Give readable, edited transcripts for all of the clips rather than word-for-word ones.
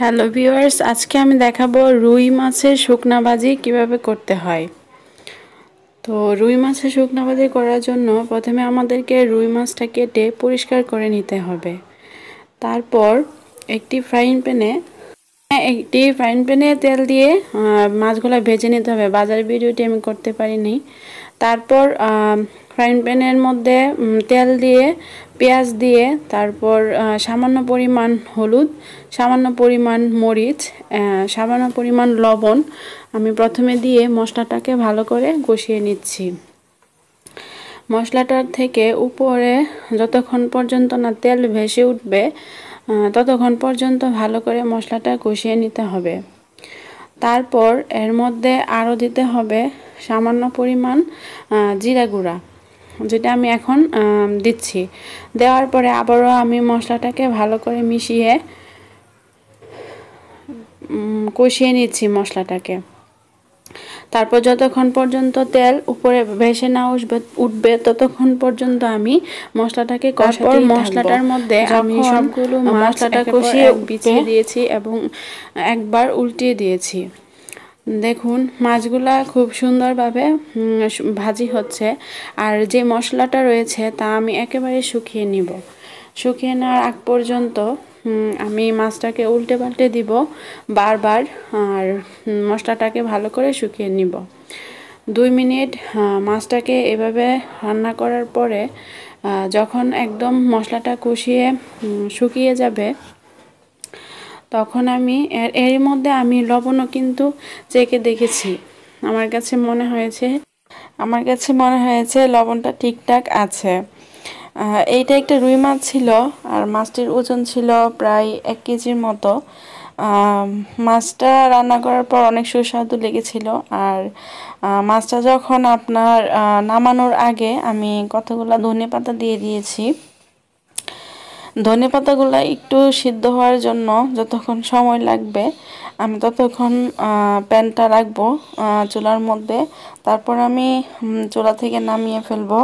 Hello viewers, আজকে আমি দেখাবো রুই মাছের শুকনা ভাজি কিভাবে করতে হয়। তো রুই মাছের শুকনা ভাজি করার জন্য প্রথমে আমাদেরকে রুই মাছটা কেটে পরিষ্কার করে নিতে হবে। তারপর একটি ফ্রাইং প্যানে তেল দিয়ে মাছগুলো ভেজে নিতে হবে। বাজার ভিডিওটি আমি করতে পারিনি। তারপর ফ্রাইং প্যানের মধ্যে তেল দিয়ে পেঁয়াজ দিয়ে তারপর সামান্য পরিমাণ হলুদ, সামান্য পরিমাণ মরিচ, সামান্য পরিমাণ লবণ আমি প্রথমে দিয়ে মশলাটাকে ভালো করে কষিয়ে নিচ্ছি। মশলাটার থেকে উপরে যতক্ষণ পর্যন্ত না তেল ভেসে উঠবে ততক্ষণ পর্যন্ত ভালো করে মশলাটা কষিয়ে নিতে হবে। তারপর এর মধ্যে আরও দিতে হবে সামান্য পরিমাণ জিরা গুঁড়া, যেটা আমি এখন দিচ্ছি। দেওয়ার পরে আবারও আমি মশলাটাকে ভালো করে মিশিয়ে কষিয়ে নিচ্ছি মশলাটাকে। তারপর যতক্ষণ পর্যন্ত তেল উপরে ভেসে না উঠবে ততক্ষণ পর্যন্ত আমি মশলাটাকে কষাতেই থাকবো। মশলাটার মধ্যে আমি সবগুলো মশলাটা কষিয়ে বিছিয়ে দিয়েছি এবং একবার উল্টিয়ে দিয়েছি। দেখুন মাছগুলা খুব সুন্দরভাবে ভাজি হচ্ছে। আর যে মশলাটা রয়েছে তা আমি একেবারে শুকিয়ে নিব। শুকিয়ে নেওয়ার আগ পর্যন্ত আমি মাছটাকে উল্টে পাল্টে দিব বারবার, আর মশলাটাকে ভালো করে শুকিয়ে নিব। 2 মিনিট মাছটাকে এভাবে রান্না করার পরে যখন একদম মশলাটা কষিয়ে শুকিয়ে যাবে তখন আমি এর মধ্যে আমি লবণও কিন্তু চেখে দেখেছি। আমার কাছে মনে হয়েছে লবণটা ঠিকঠাক আছে। এইটা একটা রুই মাছ ছিল আর মাছটির ওজন ছিল প্রায় 1 কেজির মতো। মাছটা রান্না করার পর অনেক সুস্বাদু লেগেছিল। আর মাছটা যখন আপনার নামানোর আগে আমি কতগুলো ধনেপাতা দিয়ে দিয়েছি। ধনেপাতাগুলো একটু সিদ্ধ হওয়ার জন্য যতক্ষণ সময় লাগবে আমি ততক্ষণ প্যানটা রাখবো চুলার মধ্যে। তারপর আমি চুলা থেকে নামিয়ে ফেলবো।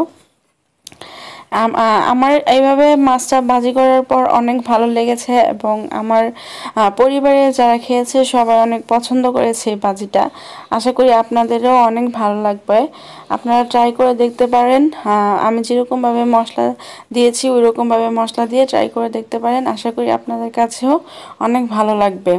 আমার এইভাবে মাছটা ভাজি করার পর অনেক ভালো লেগেছে এবং আমার পরিবারে যারা খেয়েছে সবাই অনেক পছন্দ করেছে এই ভাজিটা। আশা করি আপনাদেরও অনেক ভালো লাগবে। আপনারা ট্রাই করে দেখতে পারেন। আমি যেরকমভাবে মশলা দিয়েছি ওইরকমভাবে মশলা দিয়ে ট্রাই করে দেখতে পারেন। আশা করি আপনাদের কাছেও অনেক ভালো লাগবে।